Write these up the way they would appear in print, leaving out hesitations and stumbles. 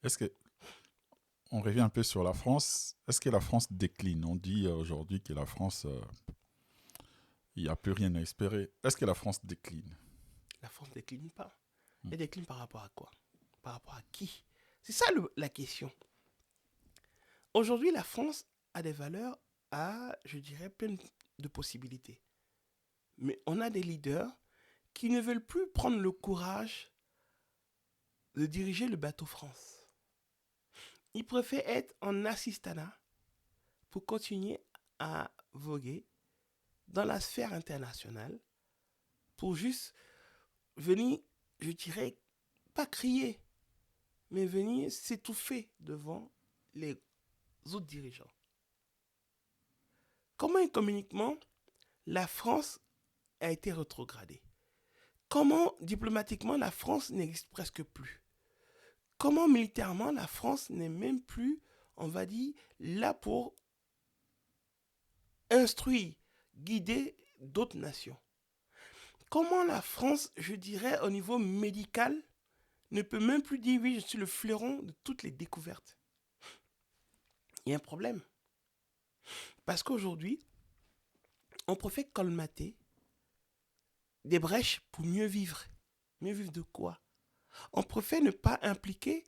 Est-ce que on revient un peu sur la France? Est-ce que la France décline? On dit aujourd'hui que la France, il n'y a plus rien à espérer. Est-ce que la France décline? La France ne décline pas. Hmm. Elle décline par rapport à quoi? Par rapport à qui? C'est ça la question. Aujourd'hui, la France a des valeurs à, je dirais, plein de possibilités. Mais on a des leaders qui ne veulent plus prendre le courage de diriger le bateau France. Ils préfèrent être en assistanat pour continuer à voguer dans la sphère internationale pour juste venir, je dirais, pas crier, mais venir s'étouffer devant les autres dirigeants. Comment économiquement la France a été rétrogradée? Comment diplomatiquement la France n'existe presque plus? Comment militairement la France n'est même plus, on va dire, là pour instruire, guider d'autres nations? Comment la France, je dirais, au niveau médical, ne peut même plus dire oui, je suis le fleuron de toutes les découvertes? Il y a un problème. Parce qu'aujourd'hui, on préfère colmater des brèches pour mieux vivre. Mieux vivre de quoi? On préfère ne pas impliquer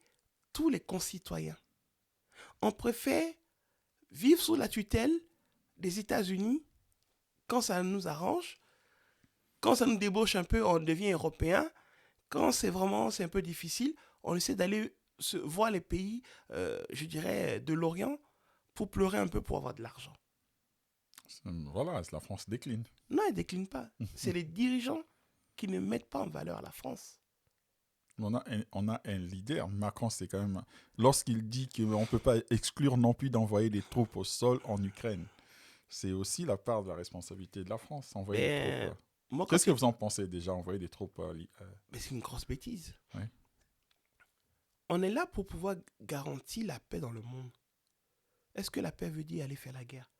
tous les concitoyens. On préfère vivre sous la tutelle des États-Unis quand ça nous arrange. Quand ça nous débauche un peu, on devient européen. Quand c'est un peu difficile, on essaie d'aller voir les pays, je dirais, de l'Orient pour pleurer un peu pour avoir de l'argent. Voilà, la France décline. Non, ils ne déclinent pas. C'est les dirigeants qui ne mettent pas en valeur la France. On a un leader, Macron, c'est quand même... Lorsqu'il dit qu'on ne peut pas exclure non plus d'envoyer des troupes au sol en Ukraine, c'est aussi la part de la responsabilité de la France, envoyer des troupes. Mais moi, Qu'est-ce que vous en pensez déjà, envoyer des troupes mais c'est une grosse bêtise. ouais. On est là pour pouvoir garantir la paix dans le monde. Est-ce que la paix veut dire aller faire la guerre?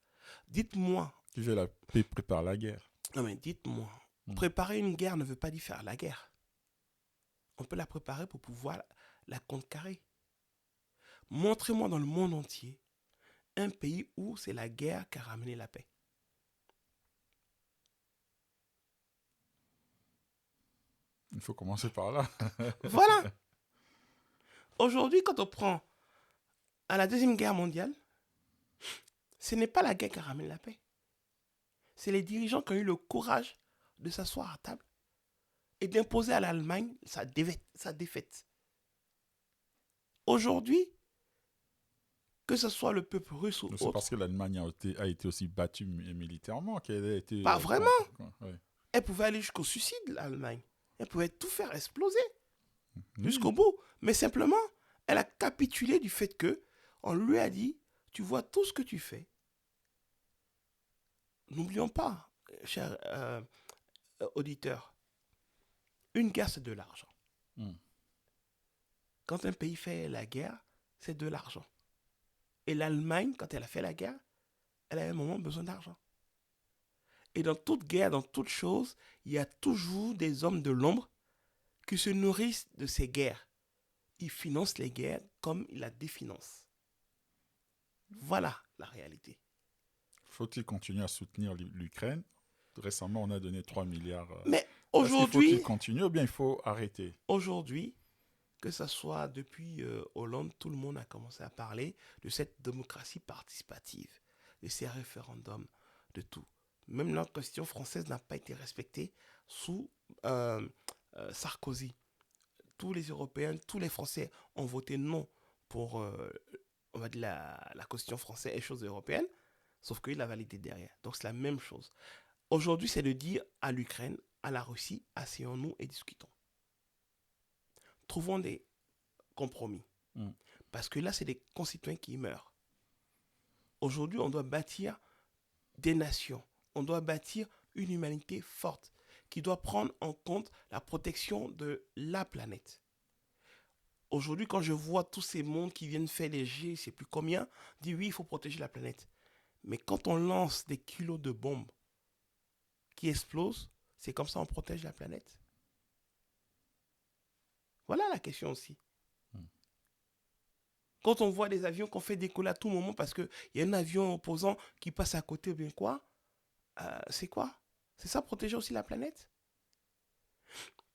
Dites-moi. Qui veut la paix prépare la guerre. Non mais dites-moi. Hmm. Préparer une guerre ne veut pas dire faire la guerre. On peut la préparer pour pouvoir la contrecarrer. Montrez-moi dans le monde entier un pays où c'est la guerre qui a ramené la paix. Il faut commencer par là. Voilà. Aujourd'hui, quand on prend à la Deuxième Guerre mondiale, ce n'est pas la guerre qui a ramené la paix. C'est les dirigeants qui ont eu le courage de s'asseoir à table et d'imposer à l'Allemagne sa défaite. Aujourd'hui, que ce soit le peuple russe ou C'est parce autre, que l'Allemagne a été aussi battue militairement qu'elle a été... pas vraiment. ouais. Elle pouvait aller jusqu'au suicide, l'Allemagne. Elle pouvait tout faire exploser Oui, jusqu'au bout. Mais simplement, elle a capitulé du fait que on lui a dit, tu vois tout ce que tu fais. N'oublions pas, chers auditeurs, une guerre, c'est de l'argent. hmm. Quand un pays fait la guerre, c'est de l'argent. Et l'Allemagne, quand elle a fait la guerre, elle a à un moment besoin d'argent. Et dans toute guerre, dans toute chose, il y a toujours des hommes de l'ombre qui se nourrissent de ces guerres. Ils financent les guerres comme ils la définancent. Voilà la réalité. Faut-il continuer à soutenir l'Ukraine? Récemment, on a donné 3 milliards. Mais Est-ce qu'il faut qu'il aujourd'hui, continue ou bien il faut arrêter? aujourd'hui, que ce soit depuis Hollande, tout le monde a commencé à parler de cette démocratie participative, de ces référendums, de tout. Même la constitution française n'a pas été respectée sous Sarkozy. Tous les Européens, tous les Français ont voté non pour on va dire la constitution française et choses européennes, sauf qu'il l'a validé derrière. Donc c'est la même chose. Aujourd'hui, c'est de dire à l'Ukraine, à la Russie, asseyons-nous et discutons. Trouvons des compromis. Hmm. Parce que là, c'est des concitoyens qui meurent. Aujourd'hui, on doit bâtir des nations. On doit bâtir une humanité forte qui doit prendre en compte la protection de la planète. Aujourd'hui, quand je vois tous ces mondes qui viennent faire les G, je ne sais plus combien, disent oui, il faut protéger la planète. Mais quand on lance des kilos de bombes qui explosent, c'est comme ça on protège la planète. Voilà la question aussi. Hmm. Quand on voit des avions qu'on fait décoller à tout moment parce qu'il y a un avion opposant qui passe à côté ou bien quoi, c'est quoi? C'est ça protéger aussi la planète?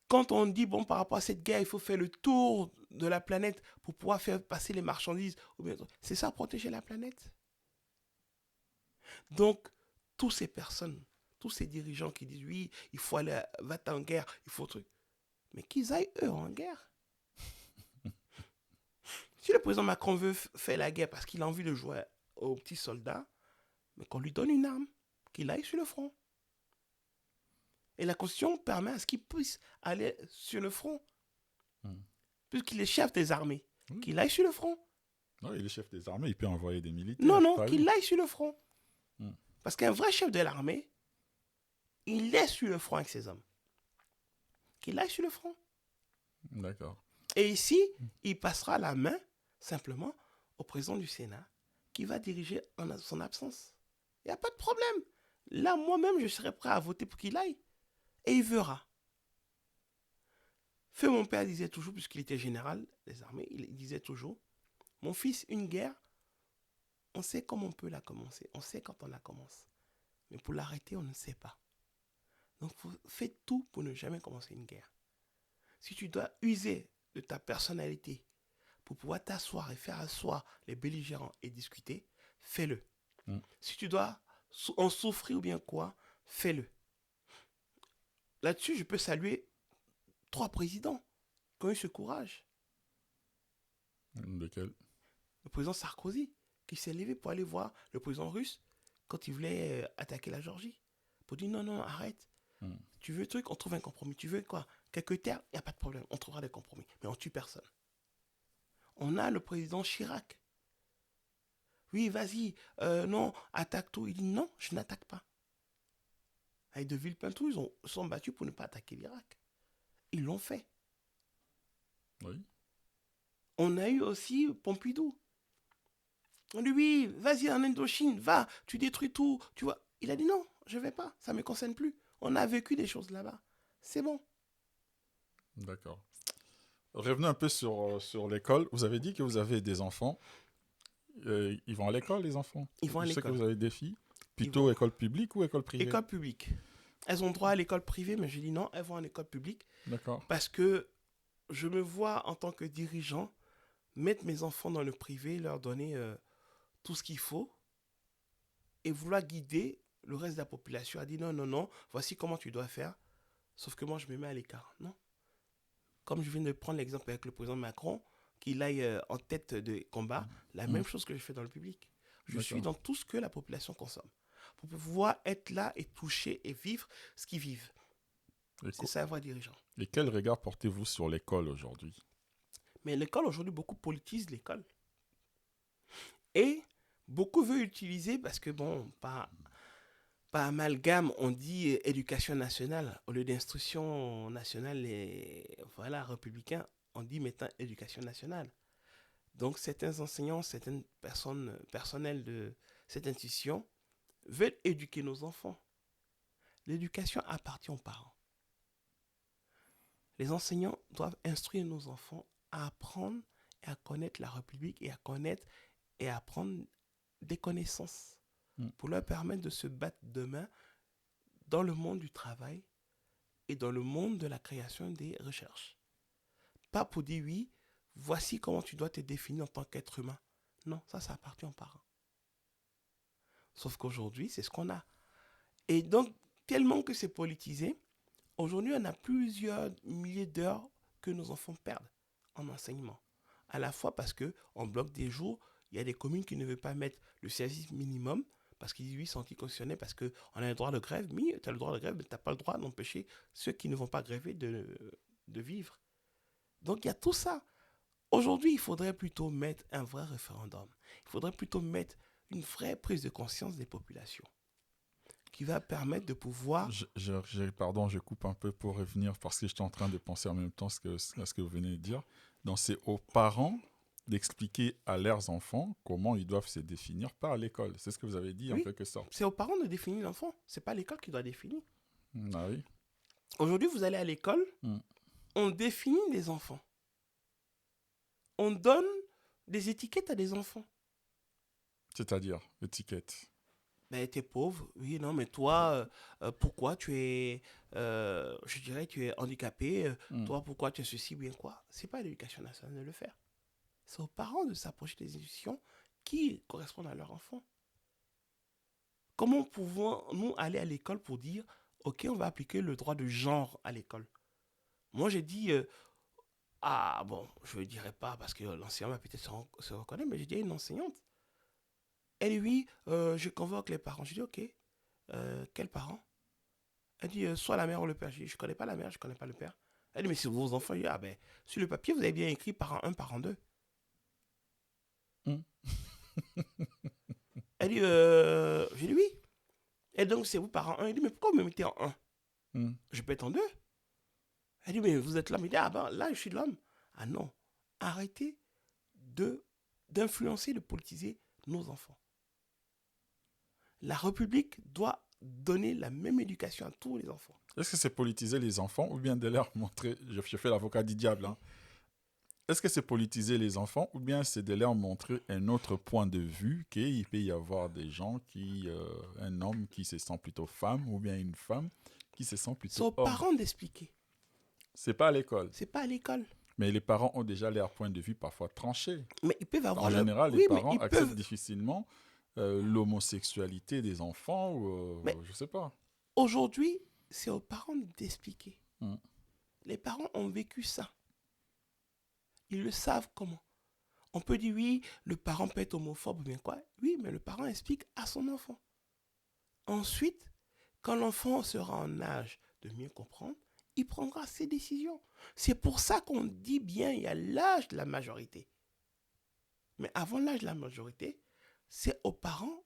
Quand on dit, bon, par rapport à cette guerre, il faut faire le tour de la planète pour pouvoir faire passer les marchandises, ou bien, c'est ça protéger la planète? Donc, toutes ces personnes, tous ces dirigeants qui disent, oui, il faut aller, va en guerre, il faut truc. Mais qu'ils aillent eux en guerre. Si le président Macron veut faire la guerre parce qu'il a envie de jouer aux petits soldats, mais qu'on lui donne une arme, qu'il aille sur le front. Et la Constitution permet à ce qu'il puisse aller sur le front. Puisqu'il est chef des armées, qu'il aille sur le front. Non, il est chef des armées, il peut envoyer des militaires. Non, qu'il aille sur le front. Parce qu'un vrai chef de l'armée, il est sur le front avec ses hommes. Qu'il aille sur le front. D'accord. Et ici, il passera la main, simplement, au président du Sénat, qui va diriger en son absence. Il n'y a pas de problème. Là, moi-même, je serais prêt à voter pour qu'il aille. Et il verra. Feu, mon père disait toujours, puisqu'il était général des armées, il disait toujours, mon fils, une guerre, on sait comment on peut la commencer. On sait quand on la commence. Mais pour l'arrêter, on ne sait pas. Donc, fais tout pour ne jamais commencer une guerre. Si tu dois user de ta personnalité pour pouvoir t'asseoir et faire asseoir les belligérants et discuter, fais-le. Si tu dois en souffrir ou bien quoi, fais-le. Là-dessus, je peux saluer 3 présidents qui ont eu ce courage. Lequel? Le président Sarkozy, qui s'est levé pour aller voir le président russe quand il voulait attaquer la Géorgie. Pour dire non, arrête. Tu veux un truc, on trouve un compromis. Tu veux quoi? Quelques terres, il n'y a pas de problème. On trouvera des compromis. Mais on tue personne. On a le président Chirac. Oui, vas-y, non, attaque tout. Il dit non, je n'attaque pas. Avec de Villepin-Tout, ils sont battus pour ne pas attaquer l'Irak. Ils l'ont fait. Oui. On a eu aussi Pompidou. On dit oui, vas-y en Indochine, va, tu détruis tout. Tu vois. Il a dit non, je ne vais pas, ça ne me concerne plus. On a vécu des choses là-bas. C'est bon. D'accord. Revenons un peu sur l'école. Vous avez dit que vous avez des enfants. Ils vont à l'école, les enfants? Ils vont à l'école. Je sais que vous avez des filles. Plutôt école publique ou école privée? École publique. Elles ont droit à l'école privée, mais je dis non, elles vont en école publique. D'accord. Parce que je me vois en tant que dirigeant mettre mes enfants dans le privé, leur donner tout ce qu'il faut et vouloir guider le reste de la population à dire non, voici comment tu dois faire. Sauf que moi, je me mets à l'écart. Non. Comme je viens de prendre l'exemple avec le président Macron, qu'il aille en tête de combat, la même chose que je fais dans le public. Je suis dans tout ce que la population consomme. Pour pouvoir être là et toucher et vivre ce qu'ils vivent. C'est ça, avoir dirigeant. Et quel regard portez-vous sur l'école aujourd'hui? Mais l'école, aujourd'hui, beaucoup politisent l'école. Et beaucoup veulent utiliser, parce que bon, par amalgame, on dit éducation nationale. Au lieu d'instruction nationale et voilà, républicain, on dit maintenant éducation nationale. Donc certains enseignants, certaines personnes, personnels de cette institution veulent éduquer nos enfants. L'éducation appartient aux parents. Les enseignants doivent instruire nos enfants à apprendre et à connaître la République et à connaître et à apprendre des connaissances pour leur permettre de se battre demain dans le monde du travail et dans le monde de la création des recherches. Pas pour dire oui, voici comment tu dois te définir en tant qu'être humain. Non, ça appartient aux parents. Sauf qu'aujourd'hui, c'est ce qu'on a. Et donc, tellement que c'est politisé, aujourd'hui, on a plusieurs milliers d'heures que nos enfants perdent en enseignement. À la fois parce qu'on bloque des jours, il y a des communes qui ne veulent pas mettre le service minimum parce qu'ils disent oui, c'est anticonstitutionnel parce qu'on a le droit de grève. Mais tu as le droit de grève, mais tu n'as pas le droit d'empêcher ceux qui ne vont pas gréver de vivre. Donc, il y a tout ça. Aujourd'hui, il faudrait plutôt mettre un vrai référendum. Il faudrait plutôt mettre une vraie prise de conscience des populations qui va permettre de pouvoir... Pardon, je coupe un peu pour revenir parce que j'étais en train de penser en même temps à ce que vous venez de dire. Donc, c'est aux parents d'expliquer à leurs enfants comment ils doivent se définir par l'école. C'est ce que vous avez dit en quelque sorte. C'est aux parents de définir l'enfant. Ce n'est pas l'école qui doit définir. Ah oui. Aujourd'hui, vous allez à l'école, on définit les enfants. On donne des étiquettes à des enfants. C'est-à-dire, étiquette. Ben, t'es pauvre, oui, non, mais toi, pourquoi tu es, je dirais, tu es handicapé, Hmm. toi, pourquoi tu es ceci, bien quoi. C'est pas à l'éducation nationale de le faire. C'est aux parents de s'approcher des institutions qui correspondent à leur enfant. Comment pouvons-nous aller à l'école pour dire, OK, on va appliquer le droit de genre à l'école? Moi, j'ai dit, ah bon, je ne dirais pas parce que l'enseignant va peut-être se reconnaître, mais j'ai dit à une enseignante. Elle dit, oui, je convoque les parents. Je dis, OK, quels parents? Elle dit, soit la mère ou le père. Je dis, je ne connais pas la mère, je ne connais pas le père. Elle dit, mais c'est vos enfants. Je dis, ah ben, sur le papier, vous avez bien écrit parent un, parent 2. Hmm. Elle dit, j'ai dit, oui. Et donc, c'est vous parent un. Elle dit, mais pourquoi vous me mettez en un? Hmm. Je peux être en 2. Elle dit, mais vous êtes l'homme. Il dit, ah ben, là, je suis l'homme. Ah non, arrêtez d'influencer, de politiser nos enfants. La République doit donner la même éducation à tous les enfants. Est-ce que c'est politiser les enfants ou bien de leur montrer, je fais l'avocat du diable, hein. Est-ce que c'est politiser les enfants ou bien c'est de leur montrer un autre point de vue qu'il peut y avoir des gens un homme qui se sent plutôt femme ou bien une femme qui se sent C'est plutôt aux homme. parents d'expliquer. C'est pas à l'école. C'est pas à l'école. Mais les parents ont déjà leur point de vue parfois tranché. Mais ils peuvent avoir En général, les oui, mais parents ils acceptent peuvent. difficilement l'homosexualité des enfants ou Mais je sais pas. aujourd'hui, c'est aux parents d'expliquer. Hmm. Les parents ont vécu ça. Ils le savent comment. On peut dire oui, le parent peut être homophobe ou bien quoi. Oui, mais le parent explique à son enfant. Ensuite, quand l'enfant sera en âge de mieux comprendre, il prendra ses décisions. C'est pour ça qu'on dit bien, il y a l'âge de la majorité. Mais avant l'âge de la majorité, c'est aux parents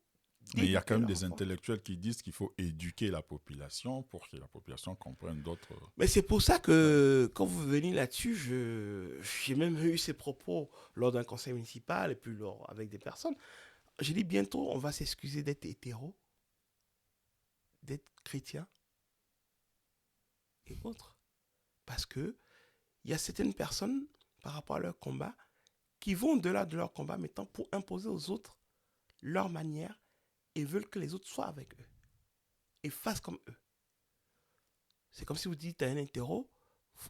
Mais il y a d'éduquer quand même leur des enfant. intellectuels qui disent qu'il faut éduquer la population pour que la population comprenne d'autres. Mais c'est pour ça que quand vous venez là-dessus, j'ai même eu ces propos lors d'un conseil municipal et puis avec des personnes. J'ai dit bientôt, on va s'excuser d'être hétéro, d'être chrétien et autres. Parce que il y a certaines personnes, par rapport à leur combat, qui vont au-delà de leur combat, mettant pour imposer aux autres leur manière et veulent que les autres soient avec eux et fassent comme eux. C'est comme si vous dites à un hétéro,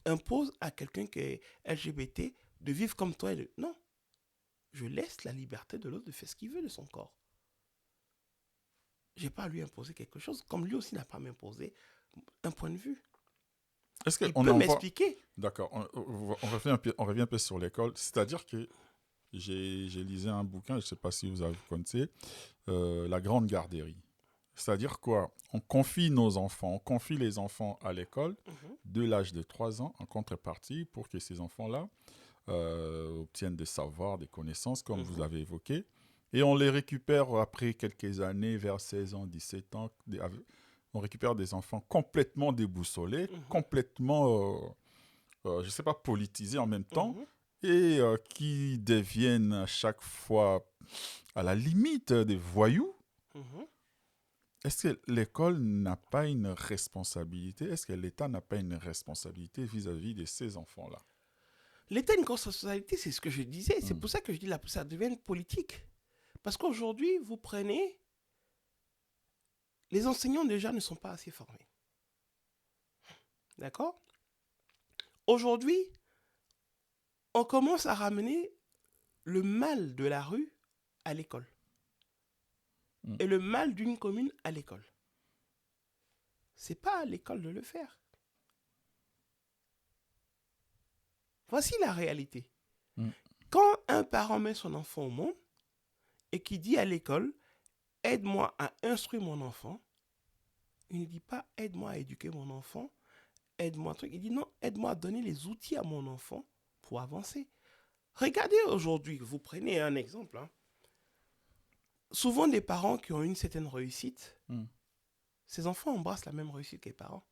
impose à quelqu'un qui est LGBT de vivre comme toi. Non, je laisse la liberté de l'autre de faire ce qu'il veut de son corps. Je n'ai pas à lui imposer quelque chose, comme lui aussi n'a pas à m'imposer un point de vue. Est-ce Il qu'on peut en voit. m'expliquer. D'accord, on revient un peu sur l'école. C'est-à-dire que j'ai lisé un bouquin, je ne sais pas si vous connaissez, La Grande Garderie. C'est-à-dire quoi? On confie nos enfants, on confie les enfants à l'école de l'âge de 3 ans en contrepartie pour que ces enfants-là obtiennent des savoirs, des connaissances, comme vous l'avez évoqué. Et on les récupère après quelques années, vers 16 ans, 17 ans. On récupère des enfants complètement déboussolés, complètement, je ne sais pas, politisés en même temps, et qui deviennent à chaque fois, à la limite, des voyous. Est-ce que l'école n'a pas une responsabilité? Est-ce que l'État n'a pas une responsabilité vis-à-vis de ces enfants-là? L'État a une responsabilité, c'est ce que je disais. C'est pour ça que je dis que ça devient politique. Parce qu'aujourd'hui, vous prenez... Les enseignants déjà ne sont pas assez formés. D'accord? Aujourd'hui, on commence à ramener le mal de la rue à l'école. Et le mal d'une commune à l'école. C'est pas à l'école de le faire. Voici la réalité. Quand un parent met son enfant au monde et qui dit à l'école, aide-moi à instruire mon enfant, il ne dit pas, aide-moi à éduquer mon enfant, aide-moi. Il dit non, aide-moi à donner les outils à mon enfant pour avancer. Regardez aujourd'hui, vous prenez un exemple. Souvent des parents qui ont une certaine réussite, ces enfants embrassent la même réussite que les parents.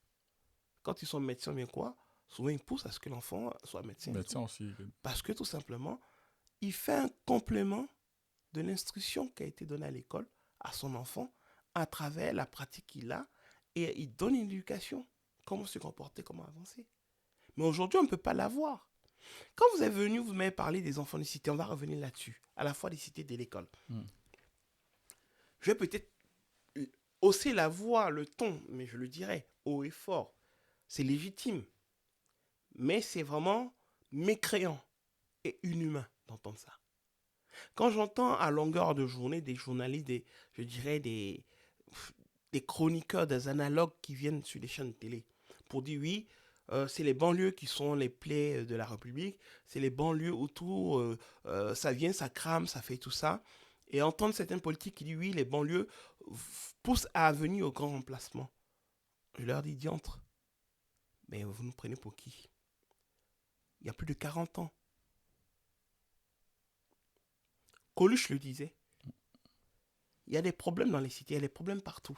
Quand ils sont médecins, bien quoi, souvent ils poussent à ce que l'enfant soit médecin. Médecin aussi. Parce que tout simplement, il fait un complément de l'instruction qui a été donnée à l'école à son enfant à travers la pratique qu'il a et il donne une éducation. Comment se comporter, comment avancer. Mais aujourd'hui, on ne peut pas l'avoir. Quand vous êtes venu, vous m'avez parlé des enfants des cités. On va revenir là-dessus. À la fois des cités et de l'école. Je vais peut-être hausser la voix, le ton, mais je le dirai haut et fort. C'est légitime. Mais c'est vraiment mécréant et inhumain d'entendre ça. Quand j'entends à longueur de journée des journalistes, je dirais des chroniqueurs, des analogues qui viennent sur les chaînes de télé pour dire oui, c'est les banlieues qui sont les plaies de la République, c'est les banlieues autour, ça vient, ça crame, ça fait tout ça. Et entendre certains politiques qui disent oui, les banlieues poussent à venir au grand remplacement. Je leur dis diantre, mais vous nous prenez pour qui? Il y a plus de 40 ans. Coluche le disait. Il y a des problèmes dans les cités, il y a des problèmes partout.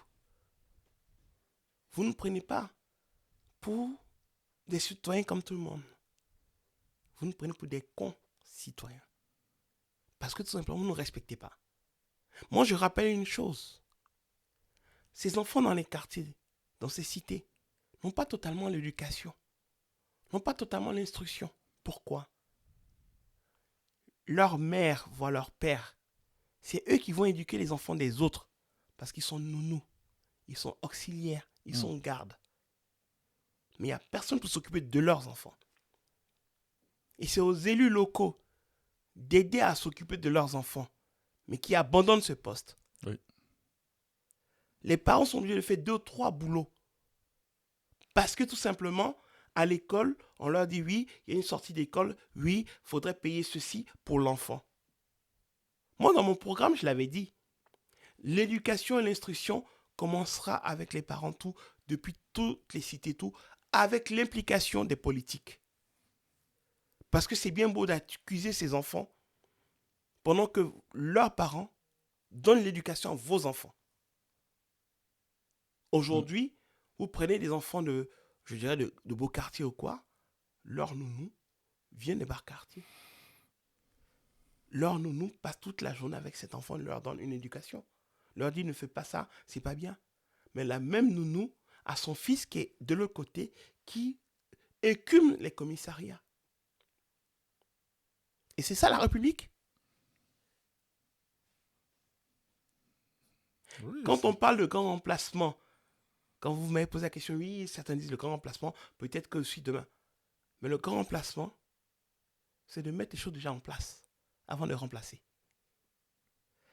Vous ne prenez pas pour des citoyens comme tout le monde. Vous nous prenez pour des concitoyens. Parce que tout simplement, vous ne nous respectez pas. Moi, je rappelle une chose. Ces enfants dans les quartiers, dans ces cités, n'ont pas totalement l'éducation, n'ont pas totalement l'instruction. Pourquoi? Leur mère voit leur père. C'est eux qui vont éduquer les enfants des autres. Parce qu'ils sont nounous, ils sont auxiliaires, ils sont gardes. Mais il n'y a personne pour s'occuper de leurs enfants. Et c'est aux élus locaux d'aider à s'occuper de leurs enfants, mais qui abandonnent ce poste. Oui. Les parents sont obligés de faire 2 ou 3 boulots. Parce que tout simplement, à l'école, on leur dit oui, il y a une sortie d'école, oui, il faudrait payer ceci pour l'enfant. Moi, dans mon programme, je l'avais dit, l'éducation et l'instruction commencera avec les parents, tout, depuis toutes les cités, tout, avec l'implication des politiques. Parce que c'est bien beau d'accuser ces enfants pendant que leurs parents donnent l'éducation à vos enfants. Aujourd'hui, vous prenez des enfants de, je dirais, de beaux quartiers ou quoi, leurs nounous viennent des bas quartiers. Leur nounou passe toute la journée avec cet enfant, leur donne une éducation. Leur dit ne fais pas ça, c'est pas bien. Mais la même nounou a son fils qui est de l'autre côté, qui écume les commissariats. Et c'est ça la République. Oui, quand on parle de grand remplacement, quand vous m'avez posé la question, oui, certains disent le grand remplacement, peut-être que aussi demain. Mais le grand remplacement, c'est de mettre les choses déjà en place avant de remplacer.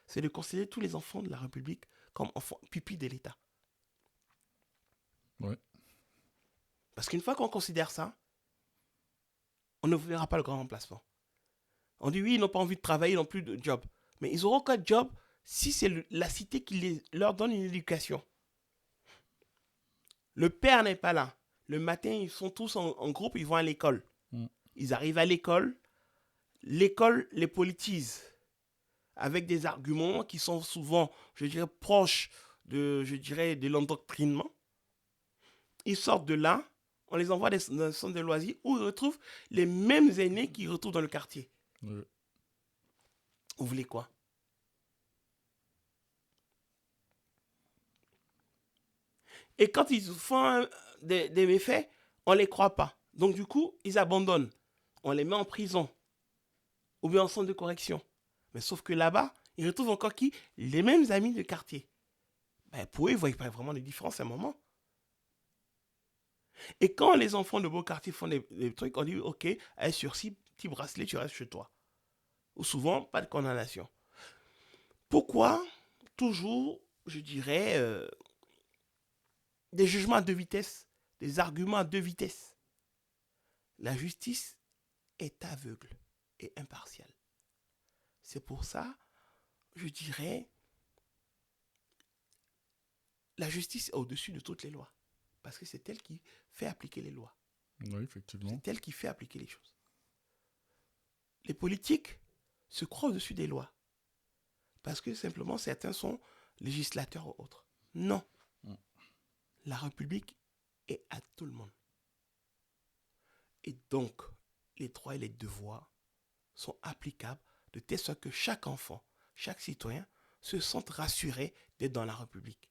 C'est de considérer tous les enfants de la République comme enfants pupilles de l'État. Ouais. Parce qu'une fois qu'on considère ça, on ne verra pas le grand remplacement. On dit oui, ils n'ont pas envie de travailler, ils n'ont plus de job. Mais ils n'auront aucun job si c'est la cité qui leur donne une éducation. Le père n'est pas là. Le matin, ils sont tous en groupe, ils vont à l'école. Ils arrivent à l'école les politise avec des arguments qui sont souvent, je dirais, proches de l'endoctrinement. Ils sortent de là, on les envoie dans un centre de loisirs où ils retrouvent les mêmes aînés qu'ils retrouvent dans le quartier. Oui. Vous voulez quoi? Et quand ils font des méfaits, on ne les croit pas. Donc du coup, ils abandonnent. On les met en prison. Ou bien en centre de correction. Mais sauf que là-bas, ils retrouvent encore qui? Les mêmes amis de quartier. Ben, pour eux, ils ne voient pas vraiment de différence à un moment. Et quand les enfants de beaux quartiers font des trucs, on dit ok, allez sursis, petit bracelet, tu restes chez toi. Ou souvent, pas de condamnation. Pourquoi toujours, je dirais, des jugements à 2 vitesses, des arguments à 2 vitesses? La justice est aveugle et impartiale. C'est pour ça, je dirais, la justice est au-dessus de toutes les lois. Parce que c'est elle qui fait appliquer les lois. Oui, effectivement. C'est elle qui fait appliquer les choses. Les politiques se croient au-dessus des lois. Parce que simplement, certains sont législateurs ou autres. Non. La République est à tout le monde. Et donc, les droits et les devoirs sont applicables de telle sorte que chaque enfant, chaque citoyen se sente rassuré d'être dans la République.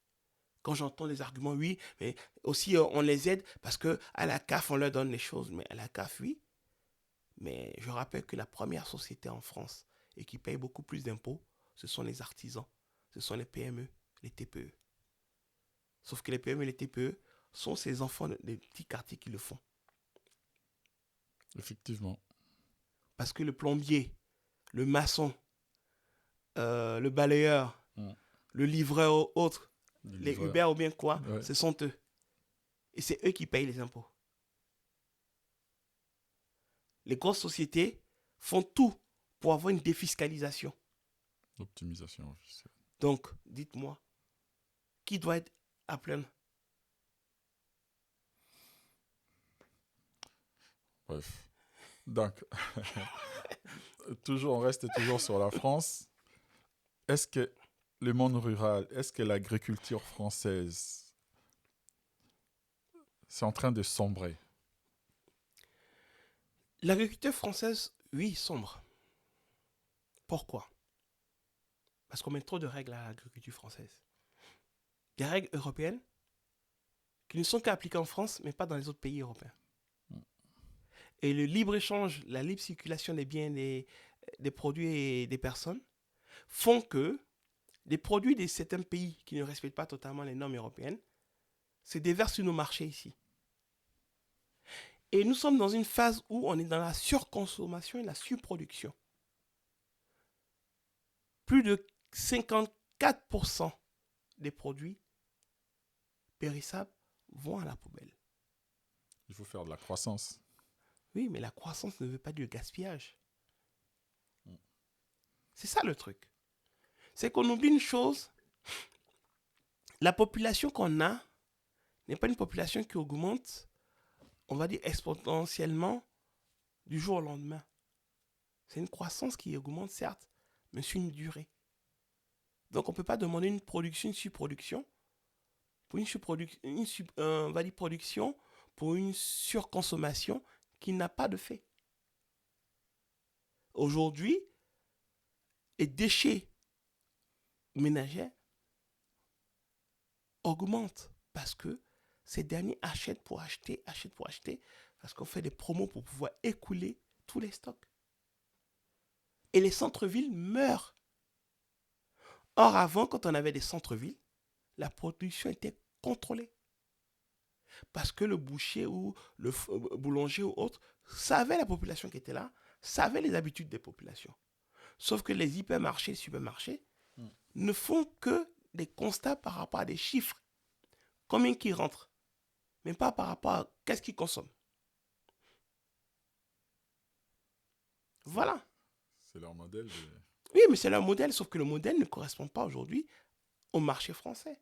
Quand j'entends des arguments, oui, mais aussi on les aide parce qu'à la CAF, on leur donne les choses. Mais à la CAF, oui. Mais je rappelle que la première société en France et qui paye beaucoup plus d'impôts, ce sont les artisans, ce sont les PME, les TPE. Sauf que les PME et les TPE sont ces enfants des petits quartiers qui le font. Effectivement. Parce que le plombier, le maçon, le balayeur, Mm. le livreur autre, les Livreur. Uber ou bien quoi, Ouais. ce sont eux. Et c'est eux qui payent les impôts. Les grosses sociétés font tout pour avoir une défiscalisation. Optimisation officielle. Donc, dites-moi, qui doit être à plaindre? Bref. Donc, on reste toujours sur la France. Est-ce que le monde rural, est-ce que l'agriculture française, c'est en train de sombrer? L'agriculture française, oui, sombre. Pourquoi? Parce qu'on met trop de règles à l'agriculture française. Des règles européennes qui ne sont qu'appliquées en France, mais pas dans les autres pays européens. Et le libre-échange, la libre circulation des biens, des produits et des personnes font que des produits de certains pays qui ne respectent pas totalement les normes européennes se déversent sur nos marchés ici. Et nous sommes dans une phase où on est dans la surconsommation et la surproduction. Plus de 54% des produits périssables vont à la poubelle. Il faut faire de la croissance. Oui, mais la croissance ne veut pas dire gaspillage. C'est ça le truc. C'est qu'on oublie une chose. La population qu'on a n'est pas une population qui augmente, on va dire exponentiellement, du jour au lendemain. C'est une croissance qui augmente, certes, mais sur une durée. Donc on ne peut pas demander une production, une surproduction, pour on va dire production, pour une surconsommation qui n'a pas de fait. Aujourd'hui, les déchets ménagers augmentent parce que ces derniers achètent pour acheter, parce qu'on fait des promos pour pouvoir écouler tous les stocks. Et les centres-villes meurent. Or, avant, quand on avait des centres-villes, la production était contrôlée. Parce que le boucher ou le boulanger ou autre savait la population qui était là, savait les habitudes des populations. Sauf que les hypermarchés, supermarchés ne font que des constats par rapport à des chiffres. Combien qui rentrent, mais pas par rapport à qu'est-ce qu'ils consomment. Voilà. C'est leur modèle. Oui, mais c'est leur modèle, sauf que le modèle ne correspond pas aujourd'hui au marché français.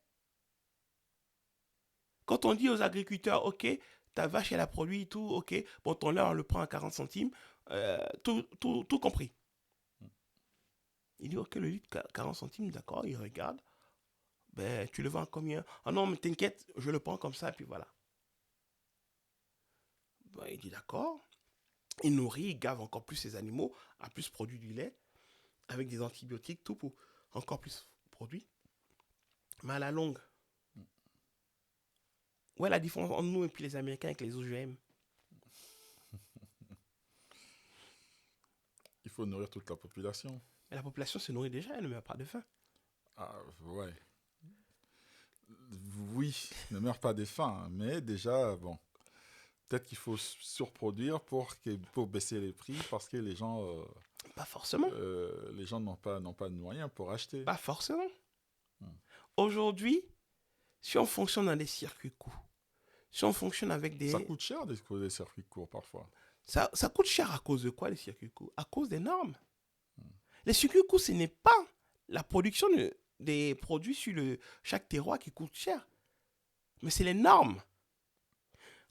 Quand on dit aux agriculteurs, ok, ta vache elle a produit tout, ok, bon ton lait on le prend à 40 centimes, tout compris. Il dit, ok, le litre 40 centimes, d'accord, il regarde, ben tu le vends à combien? Ah non, mais t'inquiète, je le prends comme ça, et puis voilà. Ben, il dit, d'accord, il nourrit, il gave encore plus ses animaux, à plus produit du lait, avec des antibiotiques, tout pour encore plus produit. Mais à la longue, où est la différence entre nous et puis les Américains avec les OGM? Il faut nourrir toute la population. Mais la population se nourrit déjà, elle ne meurt pas de faim. Ah, ouais. Oui, ne meurt pas de faim, mais déjà, bon, peut-être qu'il faut surproduire pour baisser les prix parce que les gens, Pas forcément. n'ont pas de moyens pour acheter. Pas forcément. Aujourd'hui, si on fonctionne dans des circuits courts, si on fonctionne avec des... Ça coûte cher des circuits courts parfois. Ça coûte cher à cause de quoi les circuits courts? À cause des normes. Les circuits courts, ce n'est pas la production des produits sur chaque terroir qui coûte cher. Mais c'est les normes.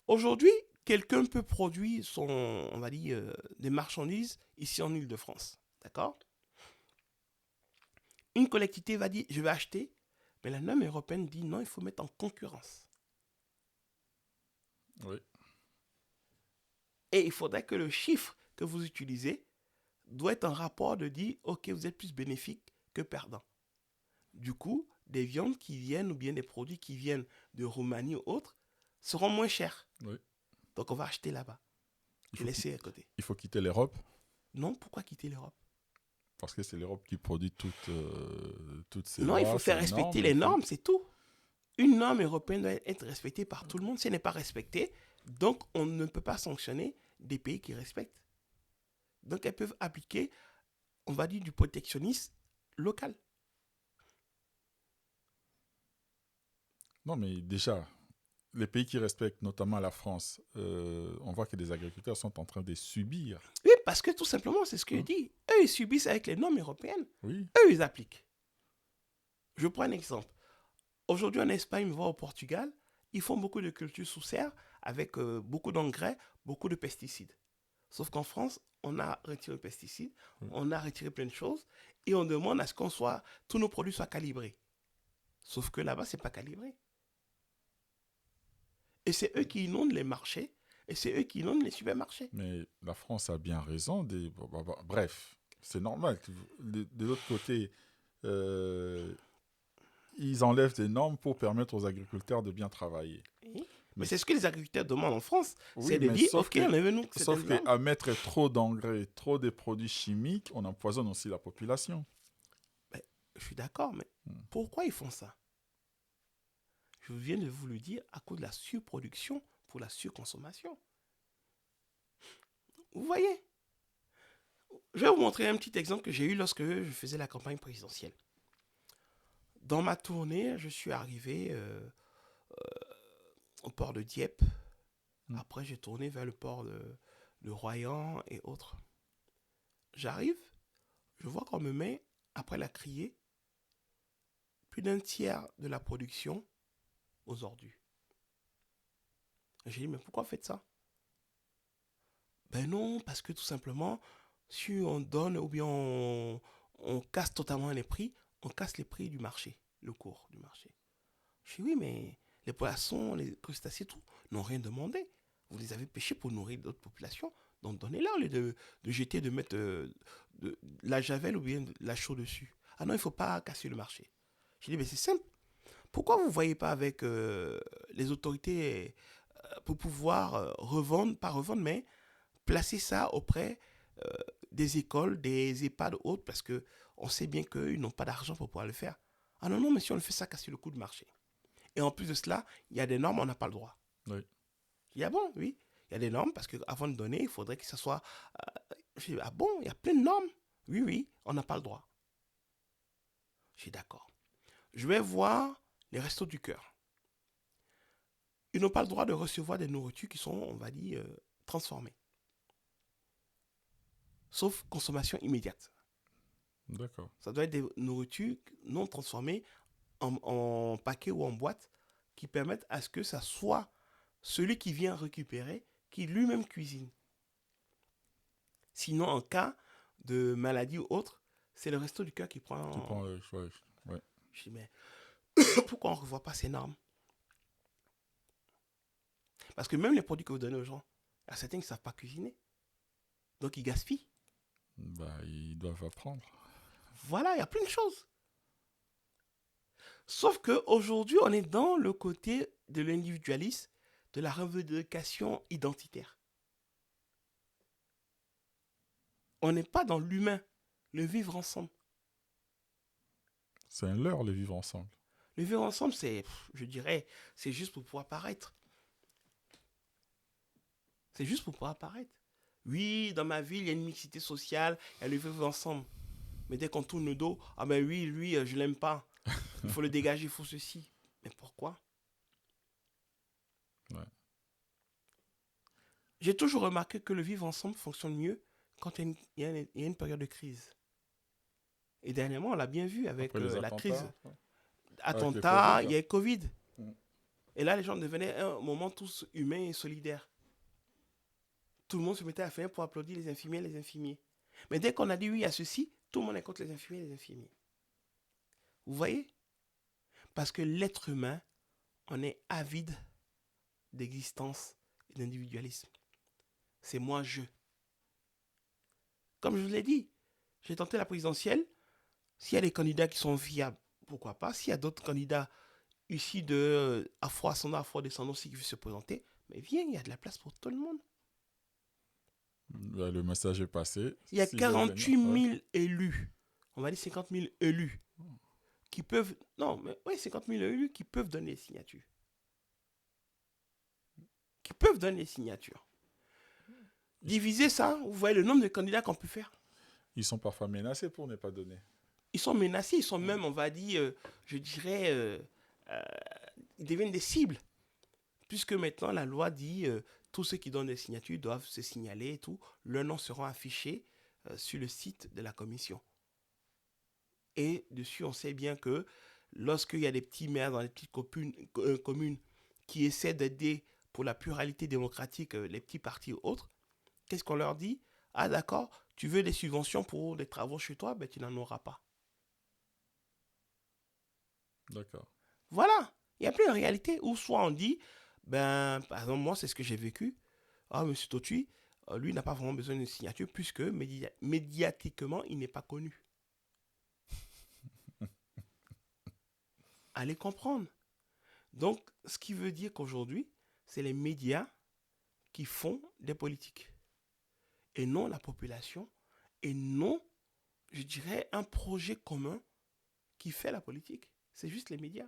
Aujourd'hui, quelqu'un peut produire on va dire, des marchandises ici en Île-de-France. D'accord? Une collectivité va dire, je vais acheter, mais la norme européenne dit non, il faut mettre en concurrence. Oui. Et il faudrait que le chiffre que vous utilisez doit être un rapport de dire, ok, vous êtes plus bénéfique que perdant. Du coup, des viandes qui viennent ou bien des produits qui viennent de Roumanie ou autres seront moins chers. Oui. Donc on va acheter là-bas. et laisser à côté. Il faut quitter l'Europe Non, pourquoi quitter l'Europe? parce que c'est l'Europe qui produit toutes ces Non, il faut lois, faire ces respecter normes. les normes, c'est tout. Une norme européenne doit être respectée par tout le monde. Si elle n'est pas respectée, donc on ne peut pas sanctionner des pays qui respectent. Donc elles peuvent appliquer, on va dire, du protectionnisme local. Non, mais déjà, les pays qui respectent, notamment la France, on voit que des agriculteurs sont en train de subir. Oui, parce que tout simplement, c'est ce que je dis. Eux, ils subissent avec les normes européennes. Oui, Eux, ils appliquent. Je prends un exemple. Aujourd'hui, en Espagne, voire au Portugal, ils font beaucoup de cultures sous serre avec beaucoup d'engrais, beaucoup de pesticides. Sauf qu'en France, on a retiré les pesticides, on a retiré plein de choses et on demande à ce qu'on soit, tous nos produits soient calibrés. Sauf que là-bas, c'est pas calibré. Et c'est eux qui inondent les marchés et c'est eux qui inondent les supermarchés. mais la France a bien raison. Bref, c'est normal. De l'autre côté, ils enlèvent des normes pour permettre aux agriculteurs de bien travailler. Oui. Mais c'est ce que les agriculteurs demandent en France. Oui, c'est de mais dire, ok, enlevez-nous sauf certaines normes. qu'à mettre trop d'engrais, trop de produits chimiques, on empoisonne aussi la population. Ben, je suis d'accord, mais pourquoi ils font ça? Je viens de vous le dire, à cause de la surproduction pour la surconsommation. Vous voyez? Je vais vous montrer un petit exemple que j'ai eu lorsque je faisais la campagne présidentielle. Dans ma tournée, je suis arrivé au port de Dieppe. Après, j'ai tourné vers le port de Royan et autres. J'arrive, je vois qu'on me met, après la criée, plus d'un tiers de la production aux ordures. J'ai dit, mais pourquoi faites ça? Ben non, parce que tout simplement, si on donne ou bien on casse totalement les prix, on casse les prix du marché, le cours du marché. Je dis, oui, mais les poissons, les crustacés, tout, n'ont rien demandé. Vous les avez pêchés pour nourrir d'autres populations. Donc donnez-la au lieu de jeter, de mettre de la javel ou bien de la chaux dessus. Ah non, il ne faut pas casser le marché. Je dis, mais c'est simple. Pourquoi vous ne voyez pas avec les autorités pour pouvoir revendre, pas revendre, mais placer ça auprès des écoles, des EHPAD autres, parce qu'on sait bien qu'ils n'ont pas d'argent pour pouvoir le faire. Ah non, non, mais si on le fait ça, casser le coût du marché. Et en plus de cela, il y a des normes, on n'a pas le droit. Oui. Il y a bon, oui. Il y a des normes parce qu'avant de donner, il faudrait que ça soit... je dis, ah bon, il y a plein de normes. Oui, oui, on n'a pas le droit. Je suis d'accord. Je vais voir les restos du cœur. Ils n'ont pas le droit de recevoir des nourritures qui sont, on va dire, transformées. Sauf consommation immédiate. D'accord. Ça doit être des nourritures non transformées en paquet ou en boîte qui permettent à ce que ça soit celui qui vient récupérer, qui lui-même cuisine. Sinon, en cas de maladie ou autre, c'est le resto du cœur qui prend... Ouais. Je dis, mais pourquoi on ne revoit pas ces normes? Parce que même les produits que vous donnez aux gens, il y a certains qui ne savent pas cuisiner. Donc, ils gaspillent. Ils doivent apprendre. Voilà, il y a plein de choses. Sauf qu'aujourd'hui, on est dans le côté de l'individualisme, de la revendication identitaire. On n'est pas dans l'humain, le vivre ensemble. C'est un leurre, le vivre ensemble. Le vivre ensemble, c'est, je dirais, c'est juste pour pouvoir paraître. C'est juste pour pouvoir paraître. Oui, dans ma ville, il y a une mixité sociale, il y a le vivre ensemble. Mais dès qu'on tourne le dos, ah ben oui, lui, je l'aime pas. Il faut le dégager, il faut ceci. Mais pourquoi? Ouais. J'ai toujours remarqué que le vivre ensemble fonctionne mieux quand il y a une période de crise. Et dernièrement, on l'a bien vu avec la crise. Attentats, il y a eu Covid. Et là, les gens devenaient un moment tous humains et solidaires. Tout le monde se mettait à faire pour applaudir les infirmiers et les infirmiers. Mais dès qu'on a dit oui à ceci, tout le monde est contre les infirmiers et les infirmiers. Vous voyez? Parce que l'être humain, on est avide d'existence et d'individualisme. C'est moi, je. Comme je vous l'ai dit, j'ai tenté la présidentielle. S'il y a des candidats qui sont viables, pourquoi pas? S'il y a d'autres candidats issus de afro-ascendants, afro-descendants aussi qui veulent se présenter, mais viens, il y a de la place pour tout le monde. Le message est passé. Il y a S'ils veulent venir, 48 ouais. 000 élus, on va dire 50 000 élus, qui peuvent, non, mais oui, 50 000 élus qui peuvent donner les signatures. Qui peuvent donner les signatures. Diviser ça, vous voyez le nombre de candidats qu'on peut faire. Ils sont parfois menacés pour ne pas donner. Ils sont menacés, ils sont même, on va dire, je dirais, euh, ils deviennent des cibles. Puisque maintenant, la loi dit tous ceux qui donnent des signatures doivent se signaler et tout. Leurs noms seront affichés sur le site de la commission. Et dessus, on sait bien que lorsqu'il y a des petits maires dans les petites communes qui essaient d'aider pour la pluralité démocratique les petits partis ou autres, qu'est-ce qu'on leur dit? Ah d'accord, tu veux des subventions pour des travaux chez toi, ben tu n'en auras pas. D'accord. Voilà, il y a plus une réalité où soit on dit, ben par exemple moi c'est ce que j'ai vécu, ah monsieur Totui, lui n'a pas vraiment besoin d'une signature puisque médiatiquement il n'est pas connu. Allez comprendre. Donc ce qui veut dire qu'aujourd'hui, c'est les médias qui font des politiques et non la population et non, je dirais, un projet commun qui fait la politique. C'est juste les médias.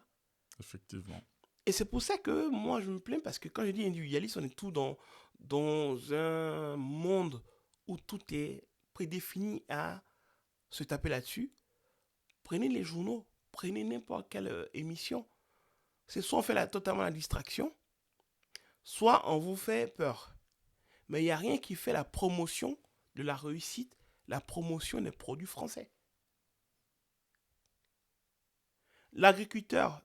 Effectivement. Et c'est pour ça que moi je me plains parce que quand je dis individualiste, on est tout dans un monde où tout est prédéfini à se taper là-dessus. Prenez les journaux, prenez n'importe quelle émission. C'est soit on fait totalement la distraction, soit on vous fait peur. Mais il n'y a rien qui fait la promotion de la réussite, la promotion des produits français. L'agriculteur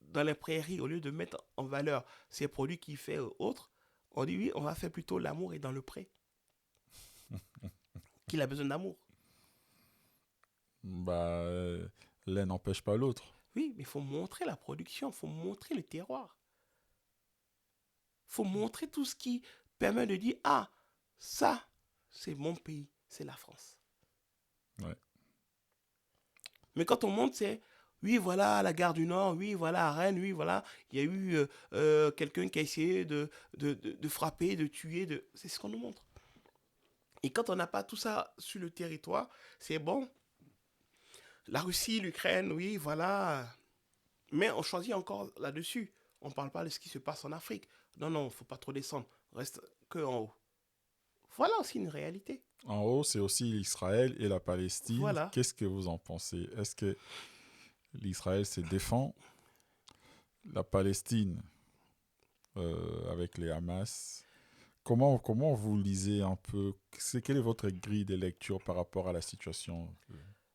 dans les prairies, au lieu de mettre en valeur ces produits qu'il fait autres, on dit oui, on va faire plutôt l'amour et dans le pré. Qu'il a besoin d'amour. Bah, l'un n'empêche pas l'autre. Oui, mais il faut montrer la production, il faut montrer le terroir. Il faut montrer tout ce qui permet de dire, ah, ça, c'est mon pays, c'est la France. Ouais. Mais quand on monte, c'est, oui, voilà, à la gare du Nord, oui, voilà, à Rennes, oui, voilà, il y a eu quelqu'un qui a essayé de frapper, de tuer, c'est ce qu'on nous montre. Et quand on n'a pas tout ça sur le territoire, c'est bon. La Russie, l'Ukraine, oui, voilà. Mais on choisit encore là-dessus. On ne parle pas de ce qui se passe en Afrique. Non, non, il ne faut pas trop descendre. Reste que en haut. Voilà aussi une réalité. En haut, c'est aussi l'Israël et la Palestine. Voilà. Qu'est-ce que vous en pensez? Est-ce que l'Israël se défend? La Palestine, avec les Hamas, comment vous lisez un peu? Quelle est votre grille de lecture par rapport à la situation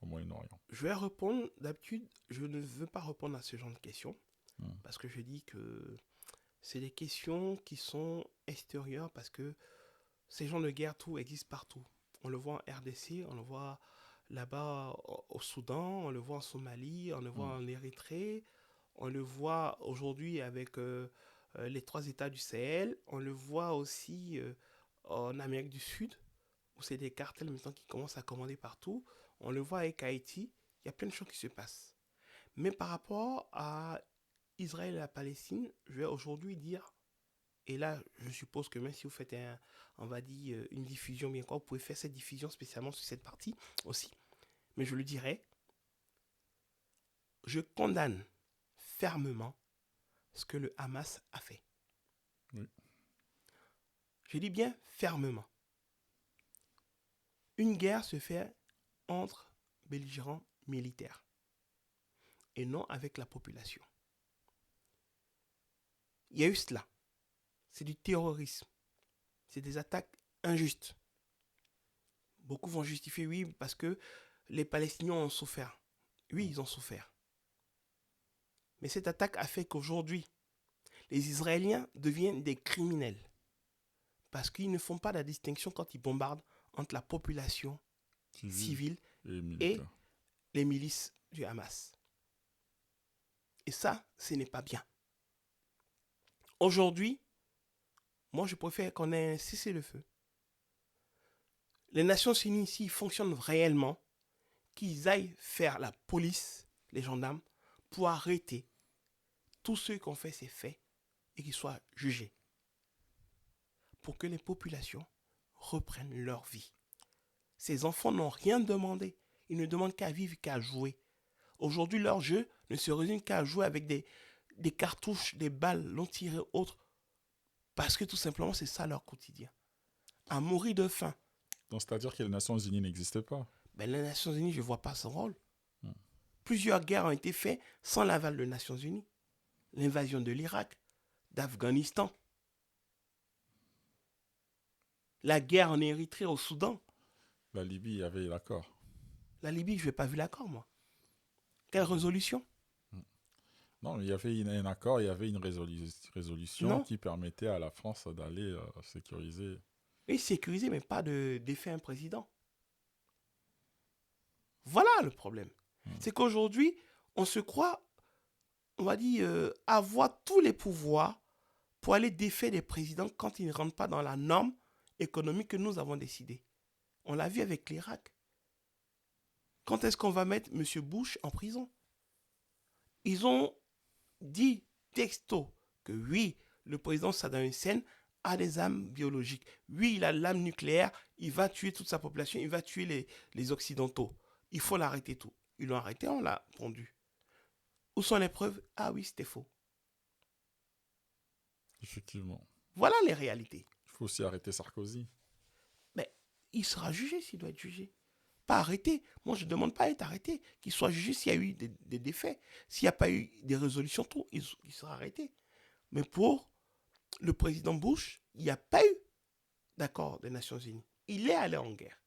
au Moyen-Orient? Je vais répondre, d'habitude, je ne veux pas répondre à ce genre de questions. Hmm. Parce que je dis que c'est des questions qui sont extérieures parce que ces genres de guerre, tout existe partout. On le voit en RDC, on le voit là-bas au Soudan, on le voit en Somalie, on le voit en Érythrée, on le voit aujourd'hui avec les 3 États du Sahel, on le voit aussi en Amérique du Sud, où c'est des cartels maintenant qui commencent à commander partout. On le voit avec Haïti, il y a plein de choses qui se passent. Mais par rapport à Israël et la Palestine, je vais aujourd'hui dire, et là je suppose que même si vous faites on va dire une diffusion bien quoi, vous pouvez faire cette diffusion spécialement sur cette partie aussi. Mais je le dirais, je condamne fermement ce que le Hamas a fait. Oui. Je dis bien fermement. Une guerre se fait entre belligérants militaires et non avec la population. Il y a eu cela. C'est du terrorisme. C'est des attaques injustes. Beaucoup vont justifier, oui, parce que les Palestiniens ont souffert. Oui, ils ont souffert. Mais cette attaque a fait qu'aujourd'hui, les Israéliens deviennent des criminels. Parce qu'ils ne font pas la distinction quand ils bombardent entre la population civile et les milices du Hamas. Et ça, ce n'est pas bien. Aujourd'hui, moi je préfère qu'on ait un cessez-le-feu. Les Nations Unies ici fonctionnent réellement, qu'ils aillent faire la police, les gendarmes, pour arrêter tous ceux qui ont fait ces faits et qu'ils soient jugés. Pour que les populations reprennent leur vie. Ces enfants n'ont rien demandé. Ils ne demandent qu'à vivre, qu'à jouer. Aujourd'hui, leur jeu ne se résume qu'à jouer avec des cartouches, des balles, l'ont tiré autres. Parce que tout simplement, c'est ça leur quotidien. À mourir de faim. Donc, c'est-à-dire que les Nations Unies n'existaient pas. Ben, les Nations Unies, je ne vois pas son rôle. Hmm. Plusieurs guerres ont été faites sans l'aval des Nations Unies. L'invasion de l'Irak, d'Afghanistan. La guerre en Érythrée, au Soudan. La Libye, il y avait l'accord. La Libye, je n'ai pas vu l'accord, moi. Quelle résolution? Non, il y avait un accord, il y avait une résolution Non. qui permettait à la France d'aller sécuriser. Oui, sécurisé, mais pas d'effet un président. Voilà le problème. C'est qu'aujourd'hui, on se croit, on va dire, avoir tous les pouvoirs pour aller défaire les présidents quand ils ne rentrent pas dans la norme économique que nous avons décidée. On l'a vu avec l'Irak. Quand est-ce qu'on va mettre M. Bush en prison? Ils ont dit texto que oui, le président Saddam Hussein a des armes biologiques. Oui, il a l'arme nucléaire, il va tuer toute sa population, il va tuer les Occidentaux. Il faut l'arrêter tout. Ils l'ont arrêté, on l'a pendu. Où sont les preuves? Ah oui, c'était faux. Effectivement. Voilà les réalités. Il faut aussi arrêter Sarkozy. Mais il sera jugé s'il doit être jugé. Pas arrêté. Moi, je ne demande pas à être arrêté. Qu'il soit jugé s'il y a eu des défaits. S'il n'y a pas eu des résolutions, tout, il sera arrêté. Mais pour le président Bush, il n'y a pas eu d'accord des Nations Unies. Il est allé en guerre.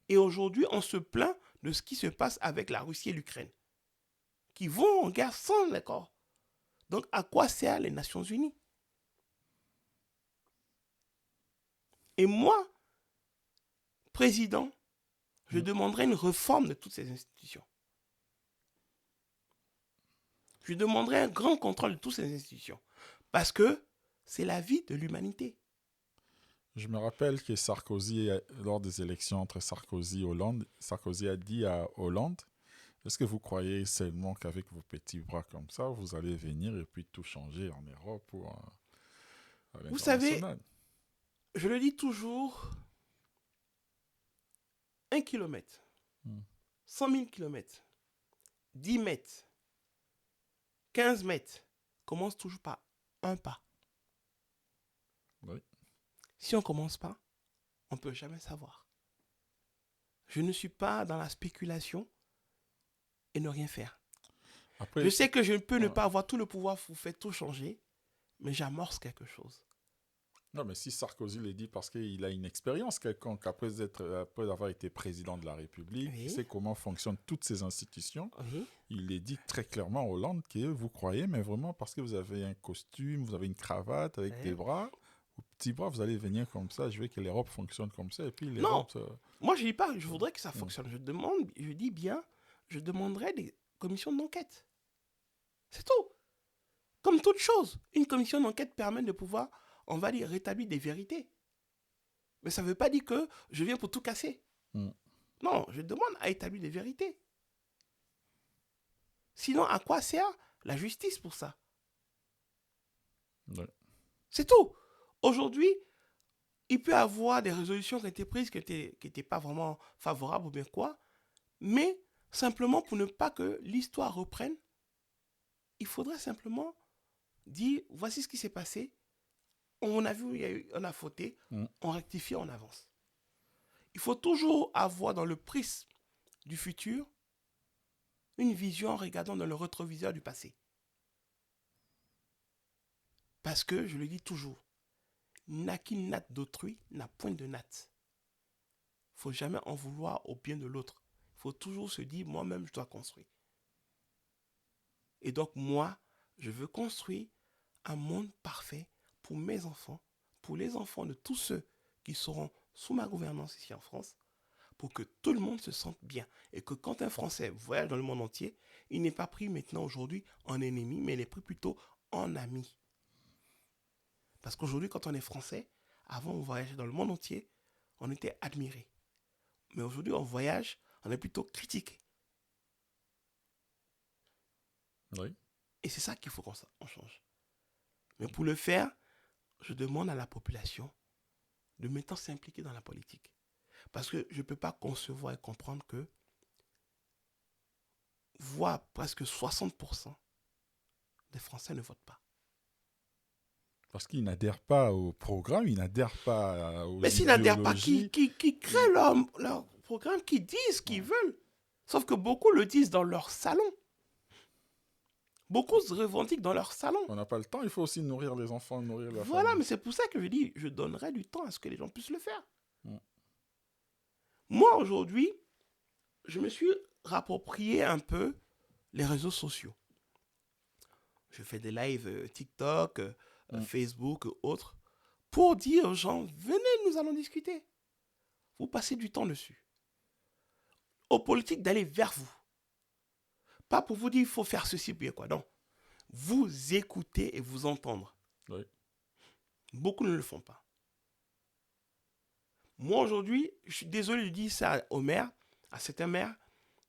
Et aujourd'hui, on se plaint de ce qui se passe avec la Russie et l'Ukraine, qui vont en guerre sans accord. Donc, à quoi servent les Nations Unies? Et moi, président, je demanderai une réforme de toutes ces institutions. Je demanderai un grand contrôle de toutes ces institutions. Parce que c'est la vie de l'humanité. Je me rappelle que Sarkozy, lors des élections entre Sarkozy et Hollande, Sarkozy a dit à Hollande, est-ce que vous croyez seulement qu'avec vos petits bras comme ça, vous allez venir et puis tout changer en Europe ou à Vous savez, l'international? je le dis toujours, 1 kilomètre, 100 000 kilomètres, 10 mètres, 15 mètres, commence toujours par un pas. Oui. Si on ne commence pas, on ne peut jamais savoir. Je ne suis pas dans la spéculation et ne rien faire. Après, je sais que je peux ne pas avoir tout le pouvoir pour faire tout changer, mais j'amorce quelque chose. non, mais si Sarkozy l'a dit parce qu'il a une expérience quelconque, après avoir été président de la République, Oui. il sait comment fonctionnent toutes ces institutions. Oui. Il l'a dit très clairement à Hollande que vous croyez, mais vraiment parce que vous avez un costume, vous avez une cravate avec des bras, aux petits bras, vous allez venir comme ça, je veux que l'Europe fonctionne comme ça, et puis l'Europe... Non, moi je dis pas, je voudrais que ça fonctionne. Je dis bien, je demanderai des commissions d'enquête. C'est tout. Comme toute chose, une commission d'enquête permet de pouvoir, on va dire, rétablir des vérités. Mais ça ne veut pas dire que je viens pour tout casser. Non, je demande à établir des vérités. Sinon, à quoi sert la justice pour ça? Ouais. C'est tout. Aujourd'hui, il peut y avoir des résolutions qui ont été prises qui n'étaient pas vraiment favorables ou bien quoi, mais simplement pour ne pas que l'histoire reprenne, il faudrait simplement dire, voici ce qui s'est passé, on a vu, on a fauté, on rectifie, on avance. Il faut toujours avoir dans le prisme du futur une vision en regardant dans le rétroviseur du passé. Parce que, je le dis toujours, n'a qui natte d'autrui n'a point de natte. Il ne faut jamais en vouloir au bien de l'autre. Il faut toujours se dire, moi-même, je dois construire. Et donc, moi, je veux construire un monde parfait pour mes enfants, pour les enfants de tous ceux qui seront sous ma gouvernance ici en France, pour que tout le monde se sente bien. Et que quand un Français voyage dans le monde entier, il n'est pas pris maintenant aujourd'hui en ennemi, mais il est pris plutôt en ami. Parce qu'aujourd'hui, quand on est Français, avant on voyageait dans le monde entier, on était admiré. Mais aujourd'hui, on voyage, on est plutôt critiqué. Oui. Et c'est ça qu'il faut qu'on change. Mais pour le faire, je demande à la population de maintenant s'impliquer dans la politique. Parce que je ne peux pas concevoir et comprendre que, voire presque 60% des Français ne votent pas. Parce qu'ils n'adhèrent pas au programme, ils n'adhèrent pas aux Mais s'ils n'adhèrent pas, idéologies. qui créent leur programme, qui disent ce qu'ils veulent. Sauf que beaucoup le disent dans leur salon. Beaucoup se revendiquent dans leur salon. On n'a pas le temps, il faut aussi nourrir les enfants, nourrir la Voilà, famille. mais c'est pour ça que je dis, je donnerai du temps à ce que les gens puissent le faire. Mm. Moi, aujourd'hui, je me suis rapproprié un peu les réseaux sociaux. Je fais des lives TikTok, Facebook, autres, pour dire aux gens, venez, nous allons discuter. Vous passez du temps dessus. Aux politiques d'aller vers vous. Pas pour vous dire, il faut faire ceci, bien quoi, non. Vous écouter et vous entendre. Oui. Beaucoup ne le font pas. Moi, aujourd'hui, je suis désolé de dire ça aux maires, à certains maires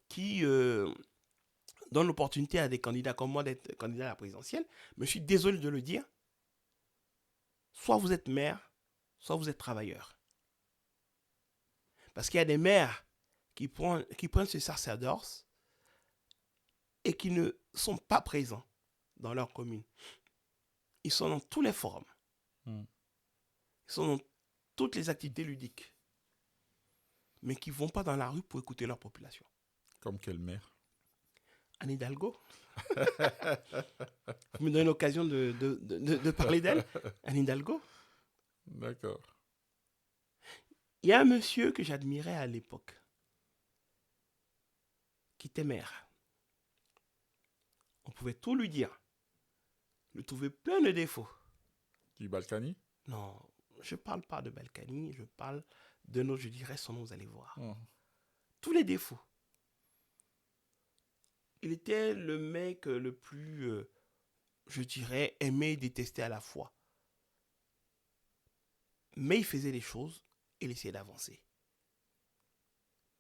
qui donnent l'opportunité à des candidats comme moi d'être candidats à la présidentielle, mais je suis désolé de le dire. Soit vous êtes maire, soit vous êtes travailleur. Parce qu'il y a des maires qui prennent ce sacerdoce et qui ne sont pas présents dans leur commune. Ils sont dans tous les forums. Ils sont dans toutes les activités ludiques. Mais qui ne vont pas dans la rue pour écouter leur population. Comme quelle mère? Anne Hidalgo. Vous me donnez l'occasion de parler d'elle. Anne Hidalgo. D'accord. Il y a un monsieur que j'admirais à l'époque, qui était maire. On pouvait tout lui dire. Il trouvait plein de défauts. Du Balkany? Non, je ne parle pas de Balkany, je parle de nos, je dirais son nom, vous allez voir. Tous les défauts. Il était le mec le plus, je dirais, aimé et détesté à la fois. Mais il faisait les choses et il essayait d'avancer.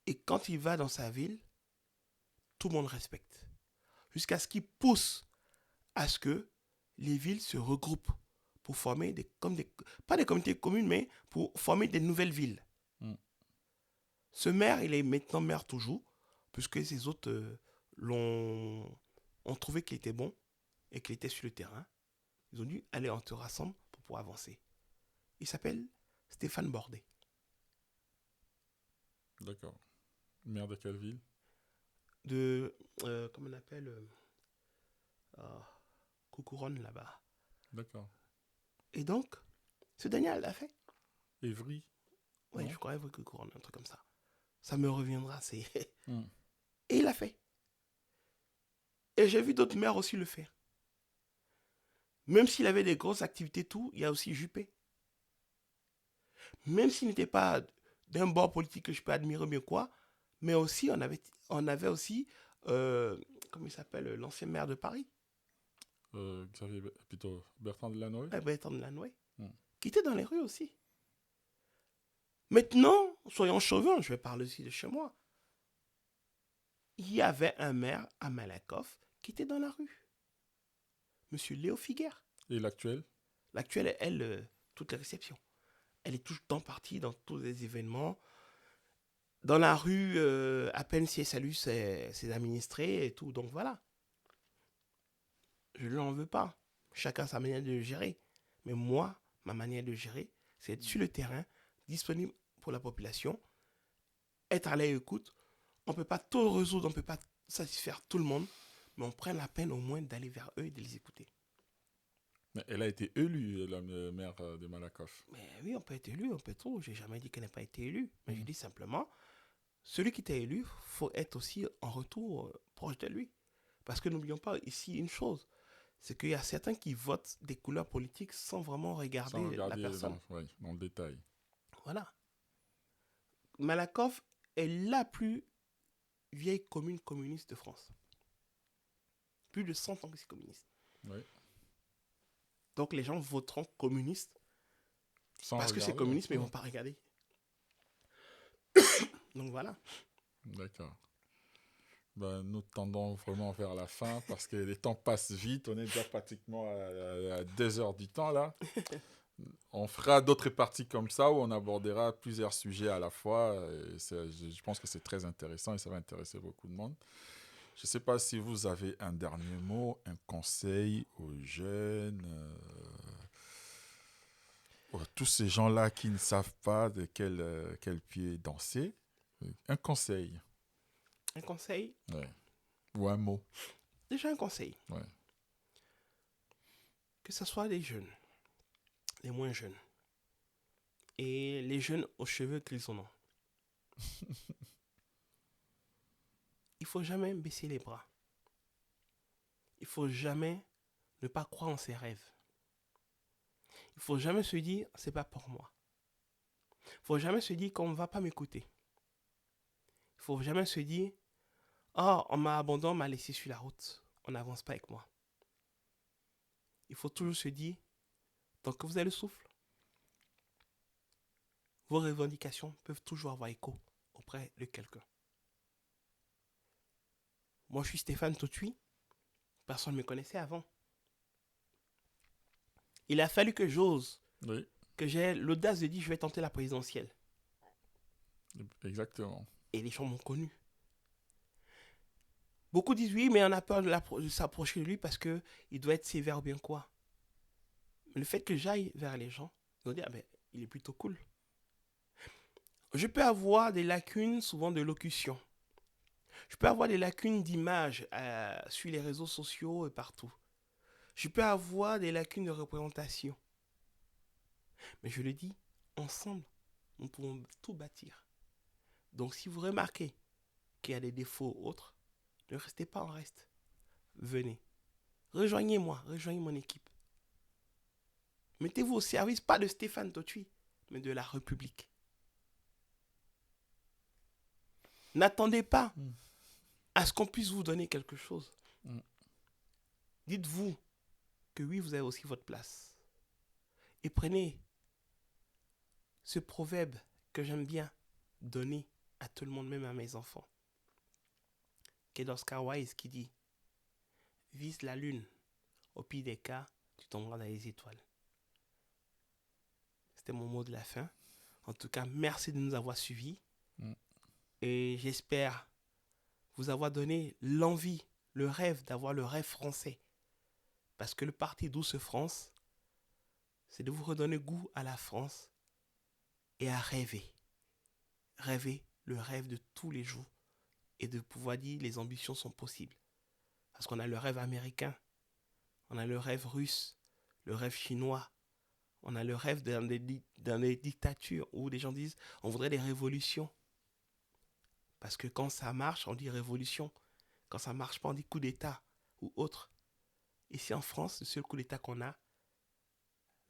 Et quand il va dans sa ville, tout le monde respecte. Jusqu'à ce qu'il pousse à ce que les villes se regroupent pour former pas des communautés communes, mais pour former des nouvelles villes. Ce maire, il est maintenant maire toujours, puisque ses autres ont trouvé qu'il était bon et qu'il était sur le terrain. Ils ont dit, allez, on te rassemble pour pouvoir avancer. Il s'appelle Stéphane Bordet. D'accord. Maire de quelle ville? Comment on appelle Coucouronne, là-bas. D'accord. Et donc, ce Daniel l'a fait. Évry? Oui, je crois Évry Coucouronne, un truc comme ça. Ça me reviendra, Et il l'a fait. Et j'ai vu d'autres maires aussi le faire. Même s'il avait des grosses activités, tout, il y a aussi Juppé. Même s'il n'était pas d'un bord politique que je peux admirer, bien quoi, mais aussi, on avait aussi, comment il s'appelle, l'ancien maire de Paris. Plutôt Bertrand Delanoë? Bertrand Delanoë. Qui était dans les rues aussi. Maintenant, soyons chauvins, je vais parler aussi de chez moi. Il y avait un maire à Malakoff qui était dans la rue. Monsieur Léo Figuère. Et l'actuel? L'actuel, elle, toutes les réceptions. Elle est tout le temps partie dans tous les événements. Dans la rue, à peine si elle salue ses administrés et tout. Donc voilà. Je ne lui en veux pas. Chacun a sa manière de gérer. Mais moi, ma manière de gérer, c'est être sur le terrain, disponible pour la population, être à l'écoute. On ne peut pas tout résoudre, on ne peut pas satisfaire tout le monde, mais on prend la peine au moins d'aller vers eux et de les écouter. Mais elle a été élue, la maire de Malakoff. Mais oui, on peut être élu, on peut tout. Je n'ai jamais dit qu'elle n'a pas été élue. Mais je dis simplement, celui qui était élu, il faut être aussi en retour proche de lui. Parce que n'oublions pas ici une chose, c'est qu'il y a certains qui votent des couleurs politiques sans vraiment regarder la personne. Dans le détail. Voilà. Malakoff est la plus vieille commune communiste de France. Plus de 100 ans que c'est communiste. Oui. Donc les gens voteront communistes parce que c'est communiste, mais ils ne vont pas regarder. Donc voilà. D'accord. Ben, nous tendons vraiment vers la fin parce que les temps passent vite. On est déjà pratiquement à 2 heures du temps là. On fera d'autres parties comme ça où on abordera plusieurs sujets à la fois. Je pense que c'est très intéressant et ça va intéresser beaucoup de monde. Je ne sais pas si vous avez un dernier mot, un conseil aux jeunes, tous ces gens-là qui ne savent pas de quel pied danser. Un conseil, Un conseil, ouais. Ou un mot. déjà un conseil, Ouais. que ce soit les jeunes, les moins jeunes, et les jeunes aux cheveux grisonnants. Il faut jamais baisser les bras. Il faut jamais ne pas croire en ses rêves. Il faut jamais se dire c'est pas pour moi. Il faut jamais se dire qu'on ne va pas m'écouter. Il faut jamais se dire oh on m'a abandonné, on m'a laissé sur la route. On n'avance pas avec moi. Il faut toujours se dire tant que vous avez le souffle, vos revendications peuvent toujours avoir écho auprès de quelqu'un. Moi je suis Stéphane Totui. Personne ne me connaissait avant. Il a fallu que j'ose, Oui, que j'ai l'audace de dire je vais tenter la présidentielle. exactement. Et les gens m'ont connu. Beaucoup disent oui, mais on a peur de s'approcher de lui parce qu'il doit être sévère ou bien quoi. Mais le fait que j'aille vers les gens, ils vont dire, ah ben, il est plutôt cool. Je peux avoir des lacunes souvent de locution. Je peux avoir des lacunes d'image sur les réseaux sociaux et partout. Je peux avoir des lacunes de représentation. Mais je le dis, ensemble, nous pouvons tout bâtir. Donc si vous remarquez qu'il y a des défauts autres, ne restez pas en reste. Venez. Rejoignez-moi, rejoignez mon équipe. Mettez-vous au service, pas de Stéphane Totui, mais de la République. N'attendez pas à ce qu'on puisse vous donner quelque chose. Dites-vous que oui, vous avez aussi votre place. Et prenez ce proverbe que j'aime bien donner à tout le monde, même à mes enfants, qui est d'Oscar Wilde qui dit « Vise la lune, au pire des cas, tu tomberas dans les étoiles. » C'était mon mot de la fin. En tout cas, merci de nous avoir suivis. Et j'espère vous avoir donné l'envie, le rêve d'avoir le rêve français. Parce que le parti Douce France, c'est de vous redonner goût à la France et à rêver. Rêver le rêve de tous les jours et de pouvoir dire les ambitions sont possibles. Parce qu'on a le rêve américain, on a le rêve russe, le rêve chinois, on a le rêve dans des dictatures où les gens disent on voudrait des révolutions. Parce que quand ça marche, on dit révolution. Quand ça marche pas, on dit coup d'État ou autre. Ici en France, le seul coup d'État qu'on a,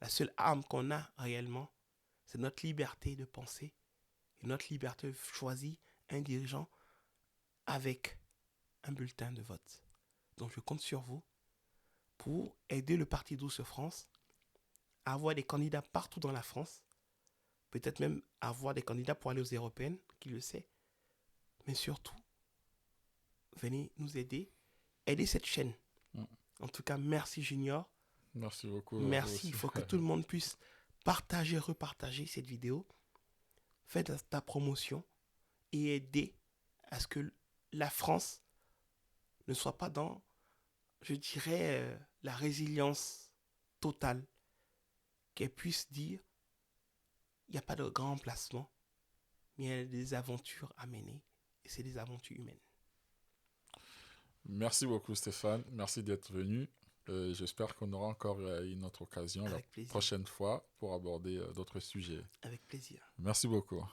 la seule arme qu'on a réellement, c'est notre liberté de penser et notre liberté de choisir un dirigeant avec un bulletin de vote. Donc je compte sur vous pour aider le Parti Douce France à avoir des candidats partout dans la France, peut-être même avoir des candidats pour aller aux européennes, qui le sait. Mais surtout, venez nous aider, aider cette chaîne. En tout cas, merci Junior. Merci beaucoup. Merci, il faut que tout le monde puisse partager, repartager cette vidéo. Faites ta promotion et aider à ce que la France ne soit pas dans, je dirais, la résilience totale. Qu'elle puisse dire, il n'y a pas de grand emplacement, mais il y a des aventures à mener. Et c'est des aventures humaines. Merci beaucoup Stéphane, merci d'être venu. J'espère qu'on aura encore une autre occasion la prochaine fois pour aborder d'autres sujets. Avec plaisir. Merci beaucoup.